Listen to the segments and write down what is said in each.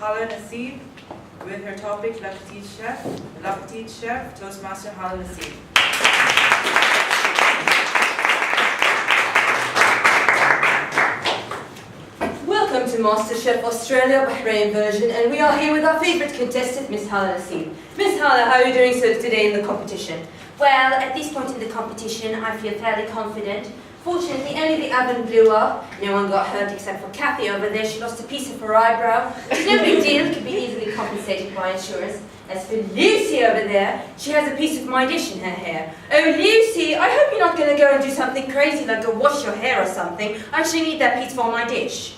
Hala Naseeb with her topic La Petite Chef, Toastmaster Hala Naseeb. Welcome to MasterChef Australia Bahrain version, and we are here with our favourite contestant, Miss Hala Naseeb. Miss Hala, how are you doing today in the competition? Well, at this point in the competition, I feel fairly confident. Fortunately, only the oven blew up. No one got hurt except for Kathy over there. She lost a piece of her eyebrow. It's no big deal. It can be easily compensated by insurance. As for Lucy over there, she has a piece of my dish in her hair. Oh, Lucy, I hope you're not going to go and do something crazy like go wash your hair or something. I actually need that piece for my dish.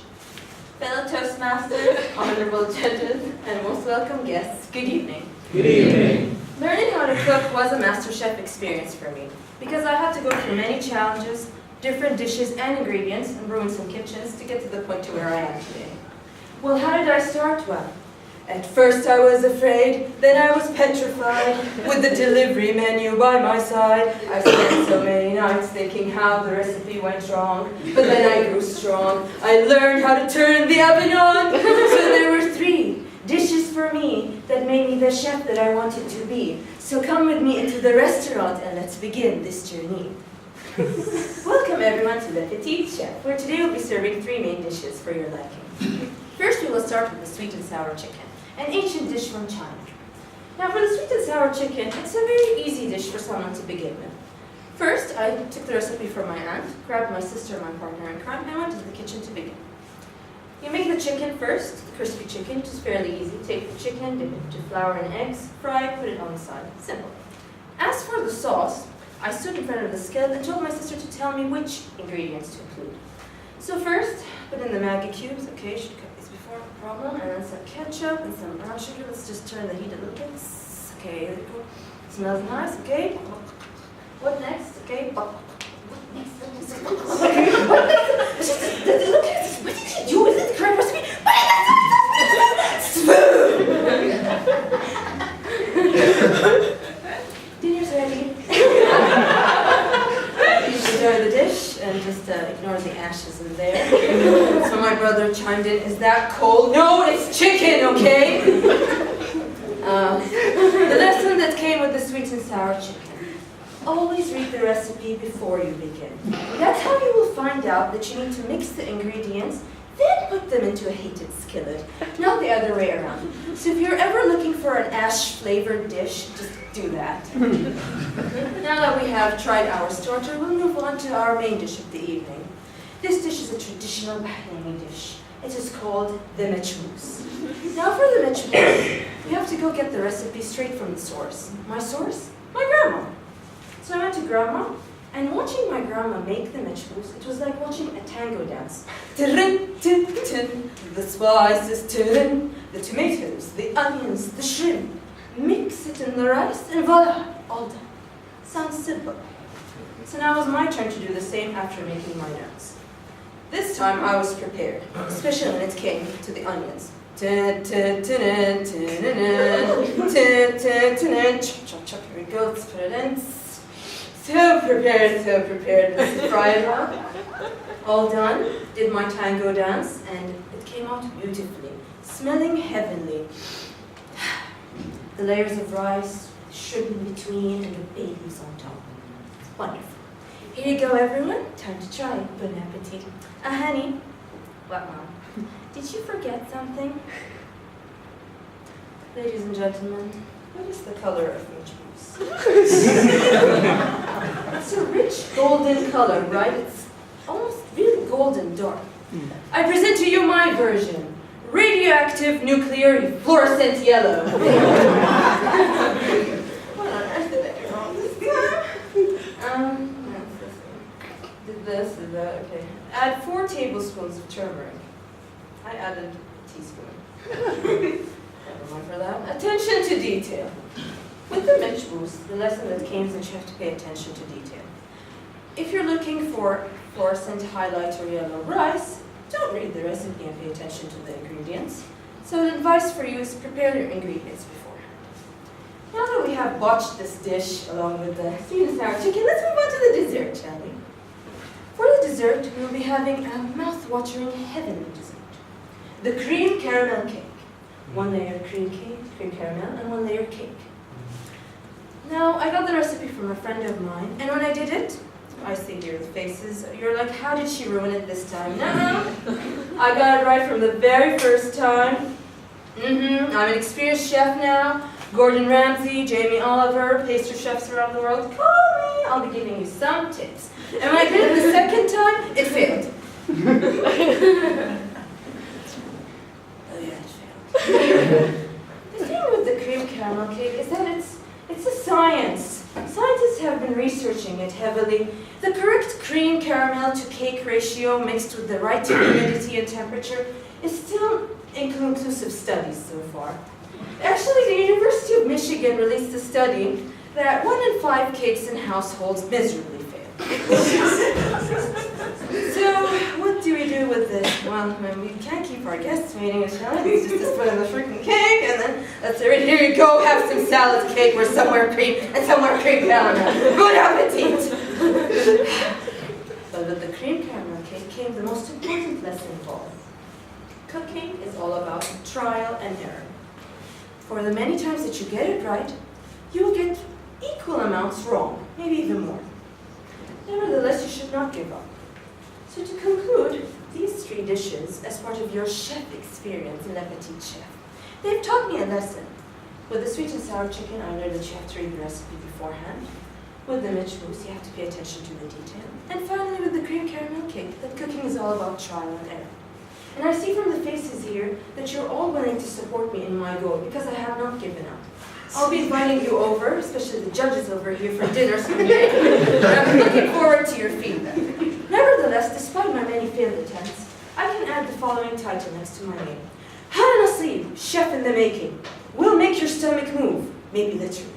Fellow Toastmasters, honourable judges, and most welcome guests, good evening. Good evening. Learning how to cook was a MasterChef experience for me, because I had to go through many challenges, different dishes and ingredients, and ruin some kitchens to get to the point to where I am today. Well, how did I start? Well, at first I was afraid, then I was petrified, with the delivery menu by my side. I spent so many nights thinking how the recipe went wrong, but then I grew strong. I learned how to turn the oven on, so there were 3 dishes for me that made me the chef that I wanted to be. So come with me into the restaurant and let's begin this journey. Welcome everyone to the Petite Chef, where today we'll be serving 3 main dishes for your liking. First we will start with the sweet and sour chicken, an ancient dish from China. Now for the sweet and sour chicken, it's a very easy dish for someone to begin with. First, I took the recipe from my aunt, grabbed my sister, my partner in crime, and went to the kitchen to begin. You make the chicken first, the crispy chicken, which is fairly easy. Take the chicken, dip it into flour and eggs, fry, put it on the side. Simple. As for the sauce, I stood in front of the skillet and told my sister to tell me which ingredients to include. So first, put in the Maggi cubes. Okay, should cut these before, no problem. And then some ketchup and some brown sugar. Let's just turn the heat a little bit. Okay, there we go. Smells nice. Okay. What next? Okay. What next? What did you do? Is it the correct recipe? Dinner's ready. Please enjoy the dish and just ignore the ashes in there. So my brother chimed in, is that cold? No, it's chicken, okay? The lesson that came with the sweet and sour chicken. Always read the recipe before you begin. That's how you will find out that you need to mix the ingredients, then put them into a heated skillet, not the other way around. So if you're ever looking for an ash-flavored dish, just do that. Now that we have tried our starter, we'll move on to our main dish of the evening. This dish is a traditional Bahraini dish. It is called the mechmoos. Now for the mechmoos, we have to go get the recipe straight from the source. My source? My grandma. So I went to Grandma, and watching my grandma make the mechmoos, it was like watching a tango dance. The spices, the tomatoes, the onions, the shrimp. Mix it in the rice, and voila, all done. Sounds simple. So now it was my turn to do the same after making my notes. This time I was prepared, especially when it came to the onions. Chop, chop, here we go, let's put it in. So prepared, let's fry it up. All done, did my tango dance, and it came out beautifully, smelling heavenly. The layers of rice, shrimp in between, and the babies on top. It's wonderful. Here you go, everyone. Time to try. Bon appetit. Honey. What, Mom? Did you forget something? Ladies and gentlemen, what is the color of mechmoos? It's a rich golden color, right? It's almost really golden dark. I present to you my version. Radioactive, nuclear, fluorescent yellow. What on earth did I do wrong this time? Did this, did that, okay. Add 4 tablespoons of turmeric. I added a teaspoon. Never mind for that. Attention to detail. With the mechmoos, the lesson that came is that you have to pay attention to detail. If you're looking for fluorescent highlight or yellow rice, don't read the recipe and pay attention to the ingredients. So the advice for you is prepare your ingredients beforehand. Now that we have botched this dish along with the sweet and sour chicken, let's move on to the dessert, shall we? For the dessert, we will be having a mouth-watering heavenly dessert. The cream caramel cake. 1 layer cream cake, cream caramel, and 1 layer cake. Now, I got the recipe from a friend of mine, and when I did it, I see your faces, you're like, how did she ruin it this time? No, I got it right from the very first time. I'm an experienced chef now. Gordon Ramsay, Jamie Oliver, pastry chefs around the world, call me, I'll be giving you some tips. And when I did it the second time, it failed. Oh yeah, it failed. The thing with the cream caramel cake is that it's a science. Scientists have been researching it heavily. The correct cream caramel to cake ratio mixed with the right humidity and temperature is still inconclusive studies so far. Actually, the University of Michigan released a study that 1 in 5 cakes in households miserably fail. So, what do we do with this? Well, we can't keep our guests waiting a challenge. It's just to put in the freaking cake, and then that's it. Here you go, have some salad cake where somewhere cream and somewhere cream caramel. Good appetit! But with the cream caramel cake came the most important lesson of all. Cooking is all about trial and error. For the many times that you get it right, you will get equal amounts wrong, maybe even more. Nevertheless, you should not give up. So to conclude, these 3 dishes, as part of your chef experience in La Petite Chef, they've taught me a lesson. With the sweet and sour chicken, I learned that you have to read the recipe beforehand. With the michmous, you have to pay attention to the detail. And finally, with the cream caramel cake, that cooking is all about trial and error. And I see from the faces here that you're all willing to support me in my goal because I have not given up. I'll be inviting you over, especially the judges over here, for dinner someday. I'm looking forward to your feedback. Nevertheless, despite my many failed attempts, I can add the following title next to my name. Hala Naseeb, chef in the making. Will make your stomach move, maybe literally.